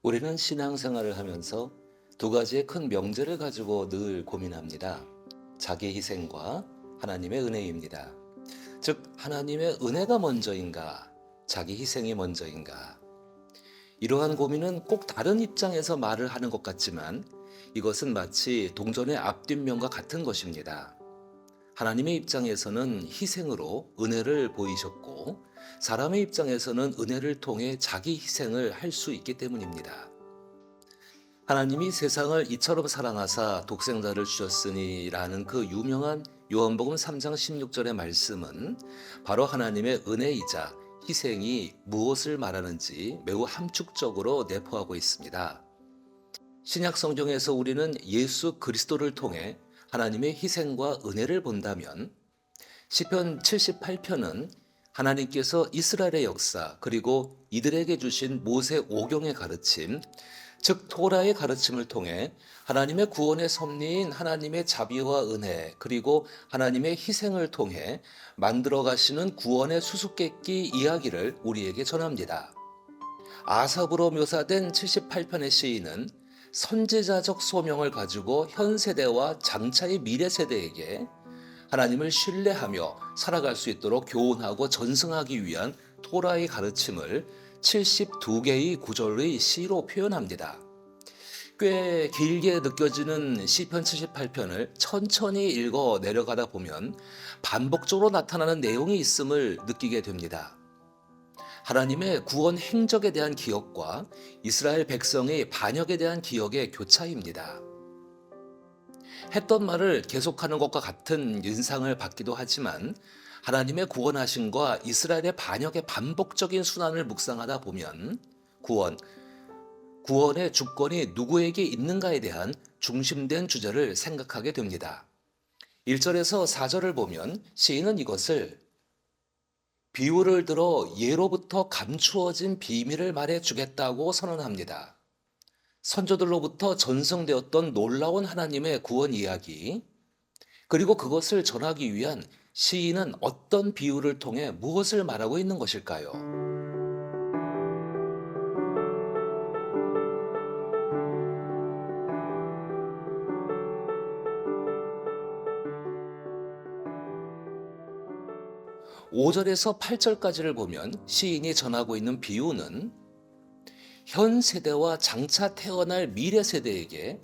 우리는 신앙생활을 하면서 두 가지의 큰 명제를 가지고 늘 고민합니다. 자기 희생과 하나님의 은혜입니다. 즉, 하나님의 은혜가 먼저인가, 자기 희생이 먼저인가. 이러한 고민은 꼭 다른 입장에서 말을 하는 것 같지만 이것은 마치 동전의 앞뒷면과 같은 것입니다. 하나님의 입장에서는 희생으로 은혜를 보이셨고, 사람의 입장에서는 은혜를 통해 자기 희생을 할 수 있기 때문입니다. 하나님이 세상을 이처럼 사랑하사 독생자를 주셨으니라는 그 유명한 요한복음 3장 16절의 말씀은 바로 하나님의 은혜이자 희생이 무엇을 말하는지 매우 함축적으로 내포하고 있습니다. 신약 성경에서 우리는 예수 그리스도를 통해 하나님의 희생과 은혜를 본다면 시편 78편은 하나님께서 이스라엘의 역사 그리고 이들에게 주신 모세 오경의 가르침, 즉 토라의 가르침을 통해 하나님의 구원의 섭리인 하나님의 자비와 은혜 그리고 하나님의 희생을 통해 만들어 가시는 구원의 수수께끼 이야기를 우리에게 전합니다. 아삽으로 묘사된 78편의 시인은 선지자적 소명을 가지고 현 세대와 장차의 미래 세대에게 하나님을 신뢰하며 살아갈 수 있도록 교훈하고 전승하기 위한 토라의 가르침을 72개의 구절의 시로 표현합니다. 꽤 길게 느껴지는 시편 78편을 천천히 읽어 내려가다 보면 반복적으로 나타나는 내용이 있음을 느끼게 됩니다. 하나님의 구원 행적에 대한 기억과 이스라엘 백성의 반역에 대한 기억의 교차입니다. 했던 말을 계속하는 것과 같은 인상을 받기도 하지만 하나님의 구원하심과 이스라엘의 반역의 반복적인 순환을 묵상하다 보면 구원의 주권이 누구에게 있는가에 대한 중심된 주제를 생각하게 됩니다. 1절에서 4절을 보면 시인은 이것을 비유를 들어 예로부터 감추어진 비밀을 말해 주겠다고 선언합니다. 선조들로부터 전승되었던 놀라운 하나님의 구원 이야기, 그리고 그것을 전하기 위한 시인은 어떤 비유를 통해 무엇을 말하고 있는 것일까요? 5절에서 8절까지를 보면 시인이 전하고 있는 비유는 현 세대와 장차 태어날 미래 세대에게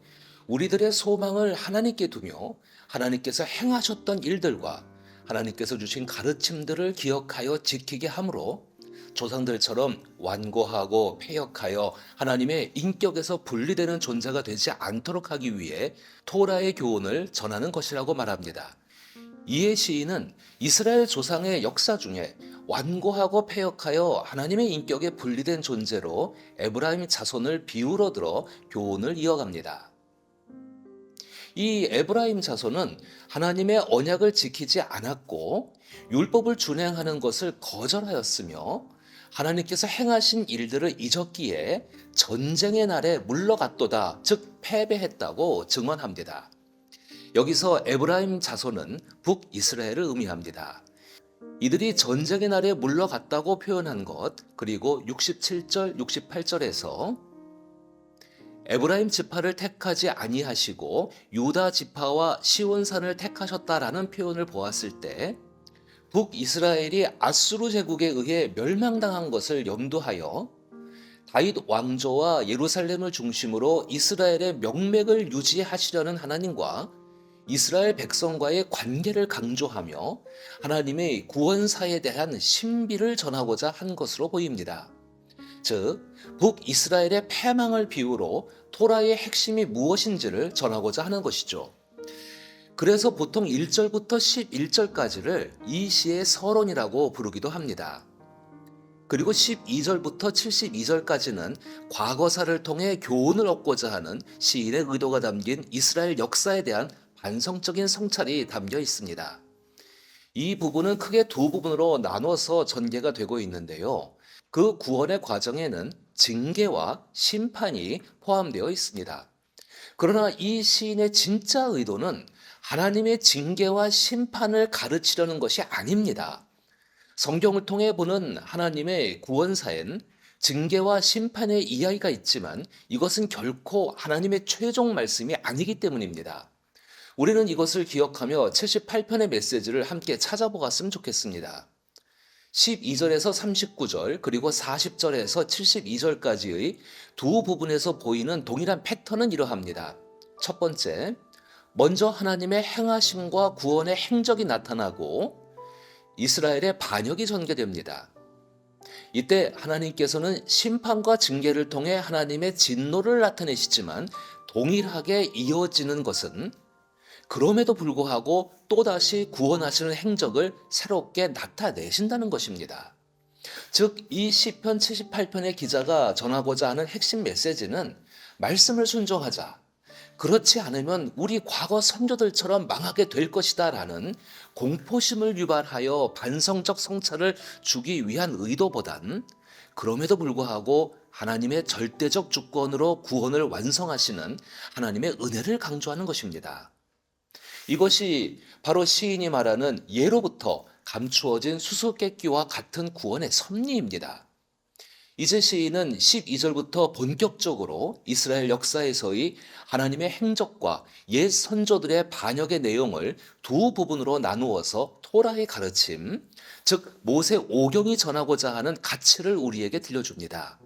우리들의 소망을 하나님께 두며 하나님께서 행하셨던 일들과 하나님께서 주신 가르침들을 기억하여 지키게 하므로 조상들처럼 완고하고 패역하여 하나님의 인격에서 분리되는 존재가 되지 않도록 하기 위해 토라의 교훈을 전하는 것이라고 말합니다. 이에 시인은 이스라엘 조상의 역사 중에 완고하고 패역하여 하나님의 인격에 분리된 존재로 에브라임 자손을 비유로 들어 교훈을 이어갑니다. 이 에브라임 자손은 하나님의 언약을 지키지 않았고 율법을 준행하는 것을 거절하였으며 하나님께서 행하신 일들을 잊었기에 전쟁의 날에 물러갔도다, 즉 패배했다고 증언합니다. 여기서 에브라임 자손은 북이스라엘을 의미합니다. 이들이 전쟁의 날에 물러갔다고 표현한 것, 그리고 67절, 68절에서 에브라임 지파를 택하지 아니하시고 유다 지파와 시온산을 택하셨다라는 표현을 보았을 때 북이스라엘이 아수르 제국에 의해 멸망당한 것을 염두하여 다윗 왕조와 예루살렘을 중심으로 이스라엘의 명맥을 유지하시려는 하나님과 이스라엘 백성과의 관계를 강조하며 하나님의 구원사에 대한 신비를 전하고자 한 것으로 보입니다. 즉, 북이스라엘의 패망을 비유로 토라의 핵심이 무엇인지를 전하고자 하는 것이죠. 그래서 보통 1절부터 11절까지를 이 시의 서론이라고 부르기도 합니다. 그리고 12절부터 72절까지는 과거사를 통해 교훈을 얻고자 하는 시인의 의도가 담긴 이스라엘 역사에 대한 반성적인 성찰이 담겨 있습니다. 이 부분은 크게 두 부분으로 나눠서 전개가 되고 있는데요. 그 구원의 과정에는 징계와 심판이 포함되어 있습니다. 그러나 이 시인의 진짜 의도는 하나님의 징계와 심판을 가르치려는 것이 아닙니다. 성경을 통해 보는 하나님의 구원사엔 징계와 심판의 이야기가 있지만 이것은 결코 하나님의 최종 말씀이 아니기 때문입니다. 우리는 이것을 기억하며 78편의 메시지를 함께 찾아보았으면 좋겠습니다. 12절에서 39절 그리고 40절에서 72절까지의 두 부분에서 보이는 동일한 패턴은 이러합니다. 첫 번째, 먼저 하나님의 행하심과 구원의 행적이 나타나고 이스라엘의 반역이 전개됩니다. 이때 하나님께서는 심판과 징계를 통해 하나님의 진노를 나타내시지만 동일하게 이어지는 것은 그럼에도 불구하고 또다시 구원하시는 행적을 새롭게 나타내신다는 것입니다. 즉, 이 시편 78편의 기자가 전하고자 하는 핵심 메시지는 말씀을 순종하자, 그렇지 않으면 우리 과거 선조들처럼 망하게 될 것이다 라는 공포심을 유발하여 반성적 성찰을 주기 위한 의도보단 그럼에도 불구하고 하나님의 절대적 주권으로 구원을 완성하시는 하나님의 은혜를 강조하는 것입니다. 이것이 바로 시인이 말하는 예로부터 감추어진 수수께끼와 같은 구원의 섭리입니다. 이제 시인은 12절부터 본격적으로 이스라엘 역사에서의 하나님의 행적과 옛 선조들의 반역의 내용을 두 부분으로 나누어서 토라의 가르침, 즉 모세 오경이 전하고자 하는 가치를 우리에게 들려줍니다.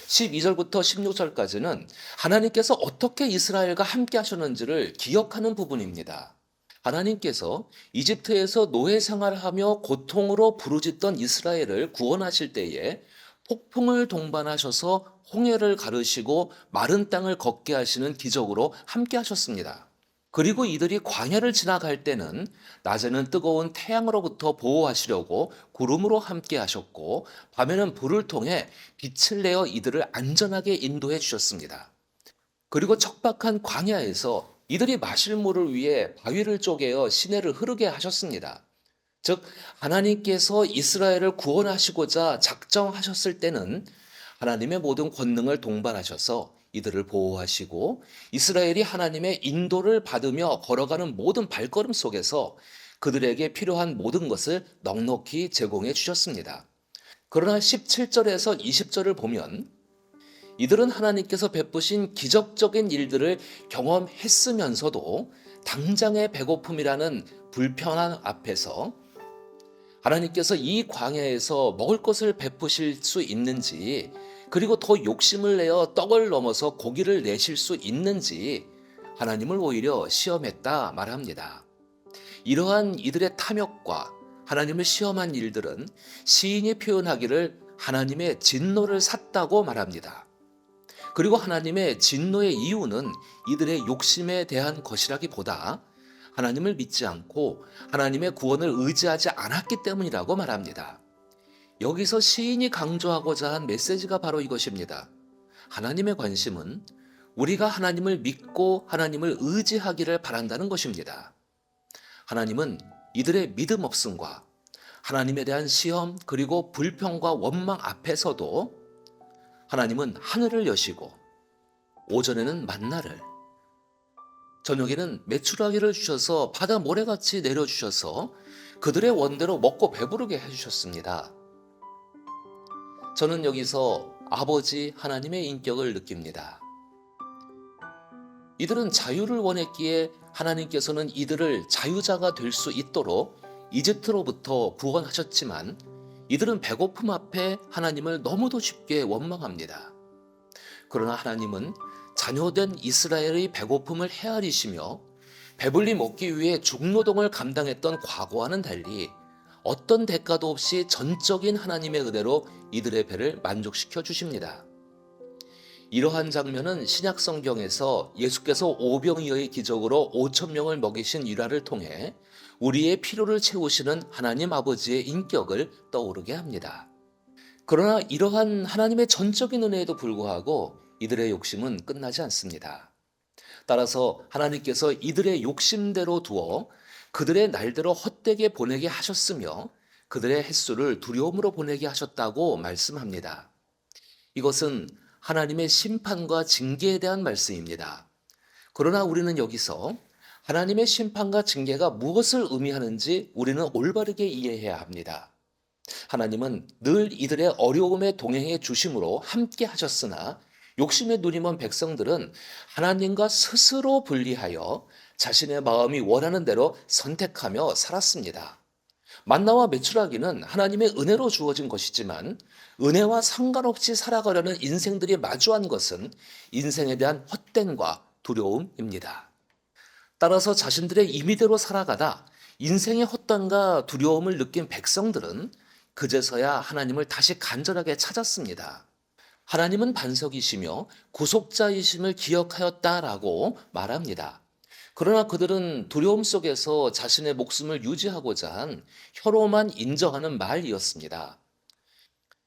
12절부터 16절까지는 하나님께서 어떻게 이스라엘과 함께 하셨는지를 기억하는 부분입니다. 하나님께서 이집트에서 노예 생활하며 고통으로 부르짖던 이스라엘을 구원하실 때에 폭풍을 동반하셔서 홍해를 가르시고 마른 땅을 걷게 하시는 기적으로 함께 하셨습니다. 그리고 이들이 광야를 지나갈 때는 낮에는 뜨거운 태양으로부터 보호하시려고 구름으로 함께 하셨고 밤에는 불을 통해 빛을 내어 이들을 안전하게 인도해 주셨습니다. 그리고 척박한 광야에서 이들이 마실 물을 위해 바위를 쪼개어 시내를 흐르게 하셨습니다. 즉 하나님께서 이스라엘을 구원하시고자 작정하셨을 때는 하나님의 모든 권능을 동반하셔서 이들을 보호하시고 이스라엘이 하나님의 인도를 받으며 걸어가는 모든 발걸음 속에서 그들에게 필요한 모든 것을 넉넉히 제공해 주셨습니다. 그러나 17절에서 20절을 보면 이들은 하나님께서 베푸신 기적적인 일들을 경험했으면서도 당장의 배고픔이라는 불편함 앞에서 하나님께서 이 광야에서 먹을 것을 베푸실 수 있는지, 그리고 더 욕심을 내어 떡을 넘어서 고기를 내실 수 있는지 하나님을 오히려 시험했다 말합니다. 이러한 이들의 탐욕과 하나님을 시험한 일들은 시인이 표현하기를 하나님의 진노를 샀다고 말합니다. 그리고 하나님의 진노의 이유는 이들의 욕심에 대한 것이라기보다 하나님을 믿지 않고 하나님의 구원을 의지하지 않았기 때문이라고 말합니다. 여기서 시인이 강조하고자 한 메시지가 바로 이것입니다. 하나님의 관심은 우리가 하나님을 믿고 하나님을 의지하기를 바란다는 것입니다. 하나님은 이들의 믿음 없음과 하나님에 대한 시험 그리고 불평과 원망 앞에서도 하나님은 하늘을 여시고 오전에는 만나를, 저녁에는 메추라기를 주셔서 바다 모래같이 내려주셔서 그들의 원대로 먹고 배부르게 해주셨습니다. 저는 여기서 아버지 하나님의 인격을 느낍니다. 이들은 자유를 원했기에 하나님께서는 이들을 자유자가 될 수 있도록 이집트로부터 구원하셨지만 이들은 배고픔 앞에 하나님을 너무도 쉽게 원망합니다. 그러나 하나님은 자녀된 이스라엘의 배고픔을 헤아리시며 배불리 먹기 위해 중노동을 감당했던 과거와는 달리 어떤 대가도 없이 전적인 하나님의 은혜로 이들의 배를 만족시켜 주십니다. 이러한 장면은 신약 성경에서 예수께서 오병이어의 기적으로 5천 명을 먹이신 일화를 통해 우리의 필요를 채우시는 하나님 아버지의 인격을 떠오르게 합니다. 그러나 이러한 하나님의 전적인 은혜에도 불구하고 이들의 욕심은 끝나지 않습니다. 따라서 하나님께서 이들의 욕심대로 두어 그들의 날대로 헛되게 보내게 하셨으며 그들의 횟수를 두려움으로 보내게 하셨다고 말씀합니다. 이것은 하나님의 심판과 징계에 대한 말씀입니다. 그러나 우리는 여기서 하나님의 심판과 징계가 무엇을 의미하는지 우리는 올바르게 이해해야 합니다. 하나님은 늘 이들의 어려움에 동행해 주심으로 함께 하셨으나 욕심에 눈이 먼 백성들은 하나님과 스스로 분리하여 자신의 마음이 원하는 대로 선택하며 살았습니다. 만나와 메추라기는 하나님의 은혜로 주어진 것이지만 은혜와 상관없이 살아가려는 인생들이 마주한 것은 인생에 대한 헛됨과 두려움입니다. 따라서 자신들의 임의대로 살아가다 인생의 헛됨과 두려움을 느낀 백성들은 그제서야 하나님을 다시 간절하게 찾았습니다. 하나님은 반석이시며 구속자이심을 기억하였다라고 말합니다. 그러나 그들은 두려움 속에서 자신의 목숨을 유지하고자 한 혀로만 인정하는 말이었습니다.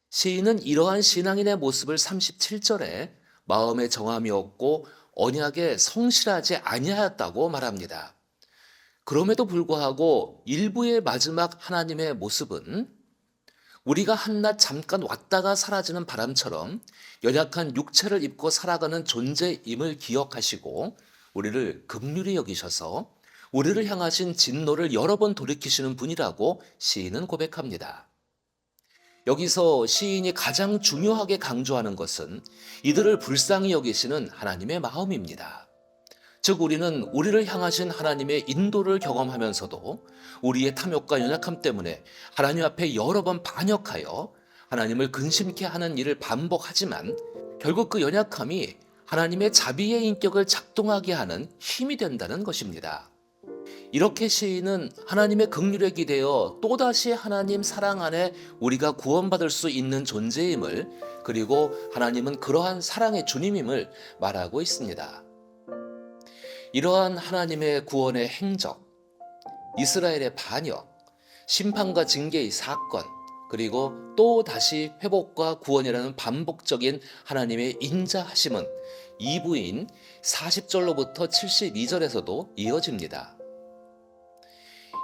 시인은 이러한 신앙인의 모습을 37절에 마음에 정함이 없고 언약에 성실하지 아니하였다고 말합니다. 그럼에도 불구하고 일부의 마지막 하나님의 모습은 우리가 한낱 잠깐 왔다가 사라지는 바람처럼 연약한 육체를 입고 살아가는 존재임을 기억하시고 우리를 긍휼히 여기셔서 우리를 향하신 진노를 여러 번 돌이키시는 분이라고 시인은 고백합니다. 여기서 시인이 가장 중요하게 강조하는 것은 이들을 불쌍히 여기시는 하나님의 마음입니다. 즉 우리는 우리를 향하신 하나님의 인도를 경험하면서도 우리의 탐욕과 연약함 때문에 하나님 앞에 여러 번 반역하여 하나님을 근심케 하는 일을 반복하지만 결국 그 연약함이 하나님의 자비의 인격을 작동하게 하는 힘이 된다는 것입니다. 이렇게 시인은 하나님의 긍휼에 기대어 또다시 하나님 사랑 안에 우리가 구원받을 수 있는 존재임을, 그리고 하나님은 그러한 사랑의 주님임을 말하고 있습니다. 이러한 하나님의 구원의 행적, 이스라엘의 반역, 심판과 징계의 사건, 그리고 또 다시 회복과 구원이라는 반복적인 하나님의 인자하심은 2부인 40절로부터 72절에서도 이어집니다.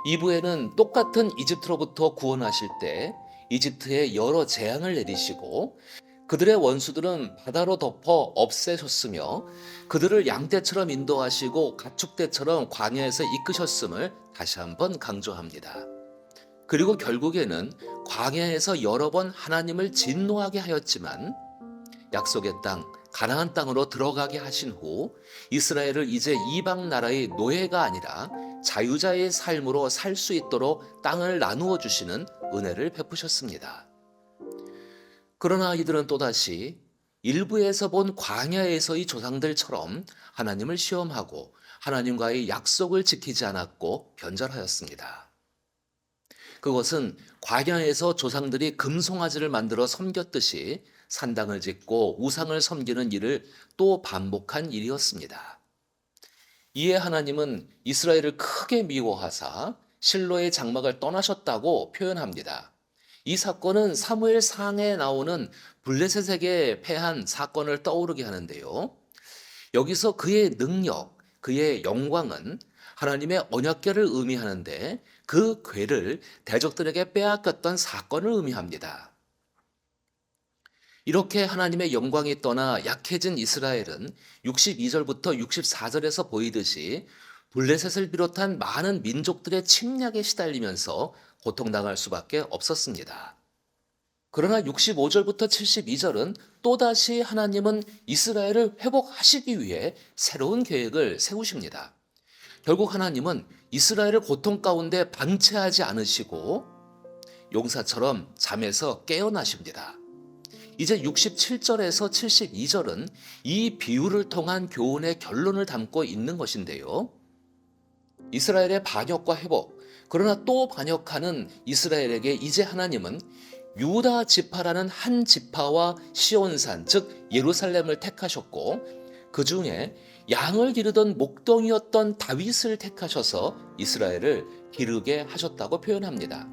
2부에는 똑같은 이집트로부터 구원하실 때 이집트에 여러 재앙을 내리시고 그들의 원수들은 바다로 덮어 없애셨으며 그들을 양떼처럼 인도하시고 가축대처럼 광야에서 이끄셨음을 다시 한번 강조합니다. 그리고 결국에는 광야에서 여러 번 하나님을 진노하게 하였지만 약속의 땅 가나안 땅으로 들어가게 하신 후 이스라엘을 이제 이방 나라의 노예가 아니라 자유자의 삶으로 살 수 있도록 땅을 나누어 주시는 은혜를 베푸셨습니다. 그러나 이들은 또다시 일부에서 본 광야에서의 조상들처럼 하나님을 시험하고 하나님과의 약속을 지키지 않았고 변절하였습니다. 그것은 광야에서 조상들이 금송아지를 만들어 섬겼듯이 산당을 짓고 우상을 섬기는 일을 또 반복한 일이었습니다. 이에 하나님은 이스라엘을 크게 미워하사 실로의 장막을 떠나셨다고 표현합니다. 이 사건은 사무엘 상에 나오는 블레셋에게 패한 사건을 떠오르게 하는데요. 여기서 그의 능력, 그의 영광은 하나님의 언약궤를 의미하는데 그 궤를 대적들에게 빼앗겼던 사건을 의미합니다. 이렇게 하나님의 영광이 떠나 약해진 이스라엘은 62절부터 64절에서 보이듯이 블레셋을 비롯한 많은 민족들의 침략에 시달리면서 고통당할 수밖에 없었습니다. 그러나 65절부터 72절은 또다시 하나님은 이스라엘을 회복하시기 위해 새로운 계획을 세우십니다. 결국 하나님은 이스라엘을 고통 가운데 방치하지 않으시고 용사처럼 잠에서 깨어나십니다. 이제 67절에서 72절은 이 비유를 통한 교훈의 결론을 담고 있는 것인데요. 이스라엘의 반역과 회복, 그러나 또 반역하는 이스라엘에게 이제 하나님은 유다 지파라는 한 지파와 시온산, 즉 예루살렘을 택하셨고 그 중에 양을 기르던 목동이었던 다윗을 택하셔서 이스라엘을 기르게 하셨다고 표현합니다.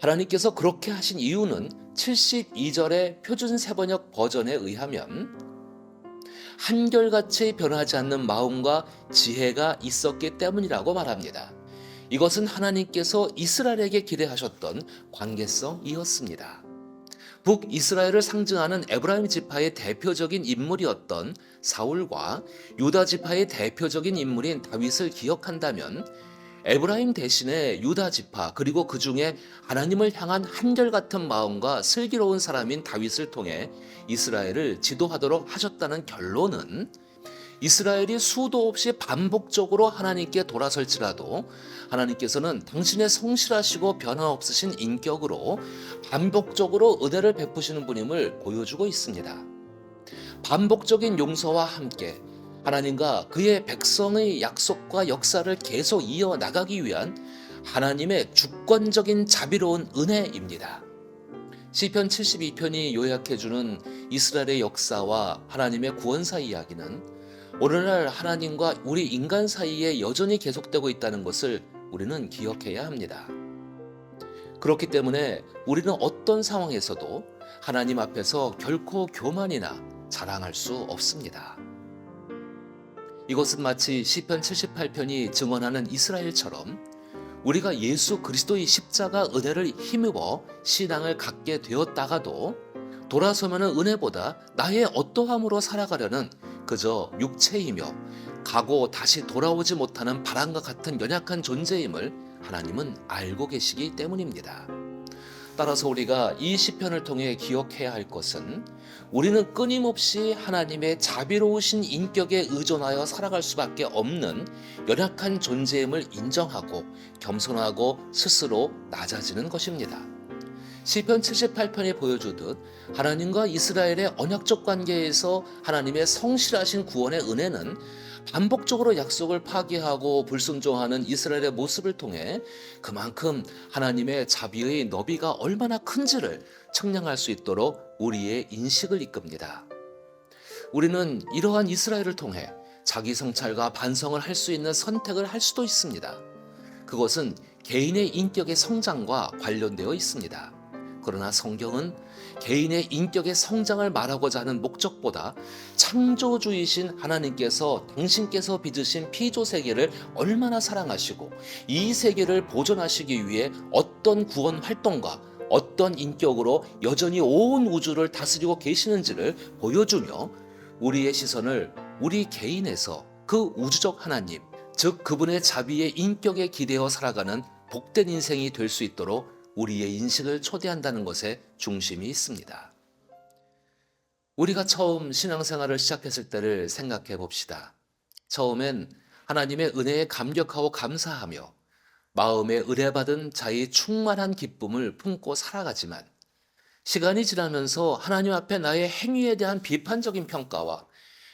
하나님께서 그렇게 하신 이유는 72절의 표준 세번역 버전에 의하면 한결같이 변하지 않는 마음과 지혜가 있었기 때문이라고 말합니다. 이것은 하나님께서 이스라엘에게 기대하셨던 관계성이었습니다. 북이스라엘을 상징하는 에브라임 지파의 대표적인 인물이었던 사울과 유다 지파의 대표적인 인물인 다윗을 기억한다면 에브라임 대신에 유다 지파 그리고 그 중에 하나님을 향한 한결같은 마음과 슬기로운 사람인 다윗을 통해 이스라엘을 지도하도록 하셨다는 결론은 이스라엘이 수도 없이 반복적으로 하나님께 돌아설지라도 하나님께서는 당신의 성실하시고 변화없으신 인격으로 반복적으로 은혜를 베푸시는 분임을 보여주고 있습니다. 반복적인 용서와 함께 하나님과 그의 백성의 약속과 역사를 계속 이어나가기 위한 하나님의 주권적인 자비로운 은혜입니다. 시편 72편이 요약해주는 이스라엘의 역사와 하나님의 구원사 이야기는 오늘날 하나님과 우리 인간 사이에 여전히 계속되고 있다는 것을 우리는 기억해야 합니다. 그렇기 때문에 우리는 어떤 상황에서도 하나님 앞에서 결코 교만이나 자랑할 수 없습니다. 이것은 마치 시편 78편이 증언하는 이스라엘처럼 우리가 예수 그리스도의 십자가 은혜를 힘입어 신앙을 갖게 되었다가도 돌아서면 은혜보다 나의 어떠함으로 살아가려는 그저 육체이며 가고 다시 돌아오지 못하는 바람과 같은 연약한 존재임을 하나님은 알고 계시기 때문입니다. 따라서 우리가 이 시편을 통해 기억해야 할 것은 우리는 끊임없이 하나님의 자비로우신 인격에 의존하여 살아갈 수밖에 없는 연약한 존재임을 인정하고 겸손하고 스스로 낮아지는 것입니다. 시편 78편이 보여주듯 하나님과 이스라엘의 언약적 관계에서 하나님의 성실하신 구원의 은혜는 반복적으로 약속을 파기하고 불순종하는 이스라엘의 모습을 통해 그만큼 하나님의 자비의 너비가 얼마나 큰지를 측량할 수 있도록 우리의 인식을 이끕니다. 우리는 이러한 이스라엘을 통해 자기 성찰과 반성을 할 수 있는 선택을 할 수도 있습니다. 그것은 개인의 인격의 성장과 관련되어 있습니다. 그러나 성경은 개인의 인격의 성장을 말하고자 하는 목적보다 창조주이신 하나님께서 당신께서 빚으신 피조 세계를 얼마나 사랑하시고 이 세계를 보존하시기 위해 어떤 구원 활동과 어떤 인격으로 여전히 온 우주를 다스리고 계시는지를 보여주며 우리의 시선을 우리 개인에서 그 우주적 하나님, 즉 그분의 자비의 인격에 기대어 살아가는 복된 인생이 될 수 있도록 우리의 인식을 초대한다는 것에 중심이 있습니다. 우리가 처음 신앙생활을 시작했을 때를 생각해 봅시다. 처음엔 하나님의 은혜에 감격하고 감사하며 마음에 의뢰받은 자의 충만한 기쁨을 품고 살아가지만 시간이 지나면서 하나님 앞에 나의 행위에 대한 비판적인 평가와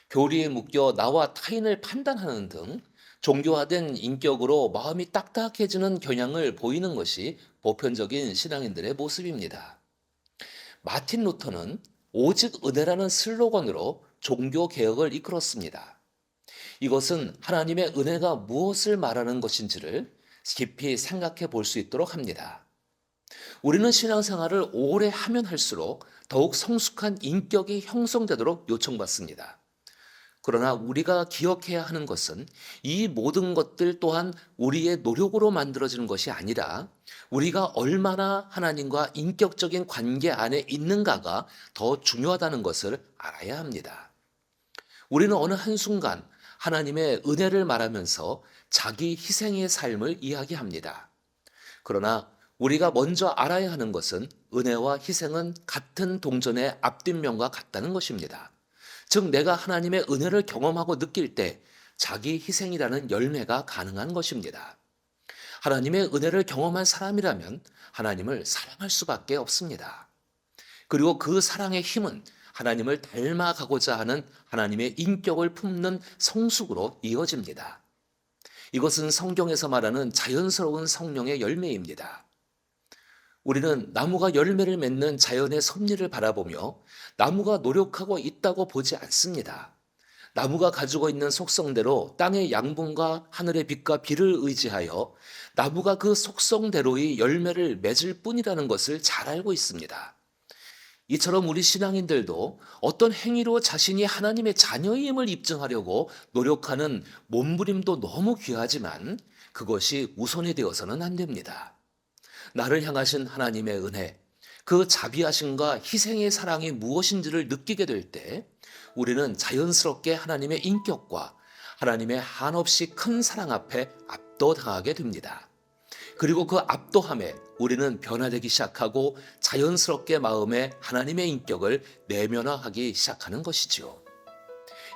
교리에 묶여 나와 타인을 판단하는 등 종교화된 인격으로 마음이 딱딱해지는 경향을 보이는 것이 보편적인 신앙인들의 모습입니다. 마틴 루터는 오직 은혜라는 슬로건으로 종교 개혁을 이끌었습니다. 이것은 하나님의 은혜가 무엇을 말하는 것인지를 깊이 생각해 볼 수 있도록 합니다. 우리는 신앙생활을 오래 하면 할수록 더욱 성숙한 인격이 형성되도록 요청받습니다. 그러나 우리가 기억해야 하는 것은 이 모든 것들 또한 우리의 노력으로 만들어지는 것이 아니라 우리가 얼마나 하나님과 인격적인 관계 안에 있는가가 더 중요하다는 것을 알아야 합니다. 우리는 어느 한순간 하나님의 은혜를 말하면서 자기 희생의 삶을 이야기합니다. 그러나 우리가 먼저 알아야 하는 것은 은혜와 희생은 같은 동전의 앞뒷면과 같다는 것입니다. 즉 내가 하나님의 은혜를 경험하고 느낄 때 자기 희생이라는 열매가 가능한 것입니다. 하나님의 은혜를 경험한 사람이라면 하나님을 사랑할 수밖에 없습니다. 그리고 그 사랑의 힘은 하나님을 닮아가고자 하는 하나님의 인격을 품는 성숙으로 이어집니다. 이것은 성경에서 말하는 자연스러운 성령의 열매입니다. 우리는 나무가 열매를 맺는 자연의 섭리를 바라보며 나무가 노력하고 있다고 보지 않습니다. 나무가 가지고 있는 속성대로 땅의 양분과 하늘의 빛과 비를 의지하여 나무가 그 속성대로의 열매를 맺을 뿐이라는 것을 잘 알고 있습니다. 이처럼 우리 신앙인들도 어떤 행위로 자신이 하나님의 자녀임을 입증하려고 노력하는 몸부림도 너무 귀하지만 그것이 우선이 되어서는 안 됩니다. 나를 향하신 하나님의 은혜, 그 자비하심과 희생의 사랑이 무엇인지를 느끼게 될 때 우리는 자연스럽게 하나님의 인격과 하나님의 한없이 큰 사랑 앞에 압도당하게 됩니다. 그리고 그 압도함에 우리는 변화되기 시작하고 자연스럽게 마음에 하나님의 인격을 내면화하기 시작하는 것이지요.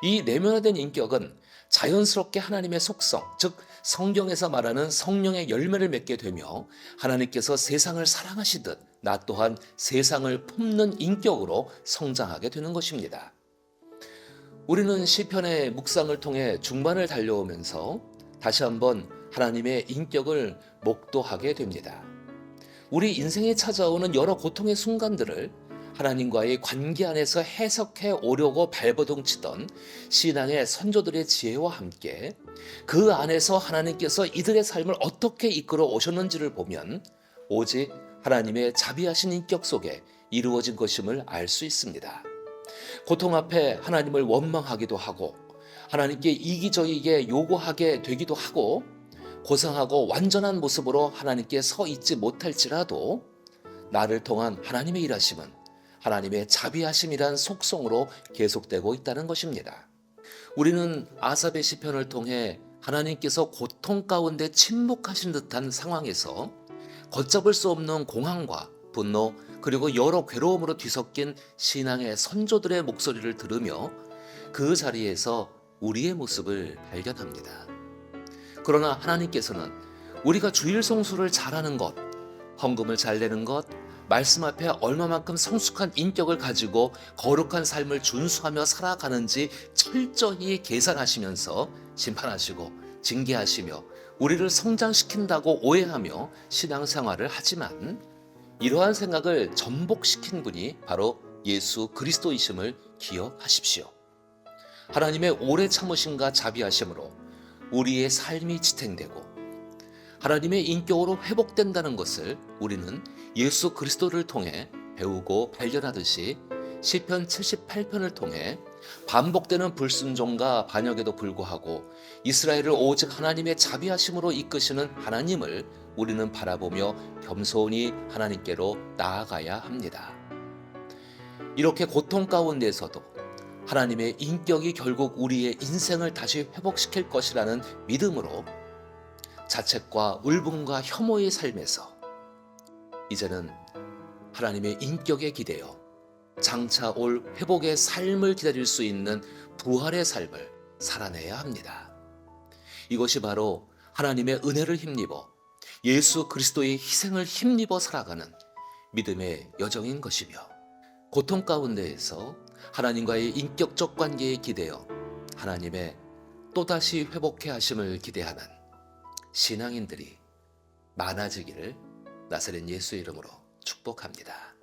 이 내면화된 인격은 자연스럽게 하나님의 속성, 즉 성경에서 말하는 성령의 열매를 맺게 되며 하나님께서 세상을 사랑하시듯 나 또한 세상을 품는 인격으로 성장하게 되는 것입니다. 우리는 시편의 묵상을 통해 중반을 달려오면서 다시 한번 하나님의 인격을 목도하게 됩니다. 우리 인생에 찾아오는 여러 고통의 순간들을 하나님과의 관계 안에서 해석해 오려고 발버둥치던 신앙의 선조들의 지혜와 함께 그 안에서 하나님께서 이들의 삶을 어떻게 이끌어 오셨는지를 보면 오직 하나님의 자비하신 인격 속에 이루어진 것임을 알 수 있습니다. 고통 앞에 하나님을 원망하기도 하고 하나님께 이기적이게 요구하게 되기도 하고 고상하고 완전한 모습으로 하나님께 서 있지 못할지라도 나를 통한 하나님의 일하심은 하나님의 자비하심이란 속성으로 계속되고 있다는 것입니다. 우리는 아삽의 시편을 통해 하나님께서 고통 가운데 침묵하신 듯한 상황에서 걷잡을 수 없는 공황과 분노 그리고 여러 괴로움으로 뒤섞인 신앙의 선조들의 목소리를 들으며 그 자리에서 우리의 모습을 발견합니다. 그러나 하나님께서는 우리가 주일 성수를 잘하는 것, 헌금을 잘 내는 것, 말씀 앞에 얼마만큼 성숙한 인격을 가지고 거룩한 삶을 준수하며 살아가는지 철저히 계산하시면서 심판하시고 징계하시며 우리를 성장시킨다고 오해하며 신앙생활을 하지만 이러한 생각을 전복시킨 분이 바로 예수 그리스도이심을 기억하십시오. 하나님의 오래 참으심과 자비하심으로 우리의 삶이 지탱되고 하나님의 인격으로 회복된다는 것을 우리는 예수 그리스도를 통해 배우고 발견하듯이 시편 78편을 통해 반복되는 불순종과 반역에도 불구하고 이스라엘을 오직 하나님의 자비하심으로 이끄시는 하나님을 우리는 바라보며 겸손히 하나님께로 나아가야 합니다. 이렇게 고통 가운데서도 하나님의 인격이 결국 우리의 인생을 다시 회복시킬 것이라는 믿음으로 자책과 울분과 혐오의 삶에서 이제는 하나님의 인격에 기대어 장차 올 회복의 삶을 기다릴 수 있는 부활의 삶을 살아내야 합니다. 이것이 바로 하나님의 은혜를 힘입어 예수 그리스도의 희생을 힘입어 살아가는 믿음의 여정인 것이며 고통 가운데에서 하나님과의 인격적 관계에 기대어 하나님의 또다시 회복해 하심을 기대하는 신앙인들이 많아지기를 나사렛 예수의 이름으로 축복합니다.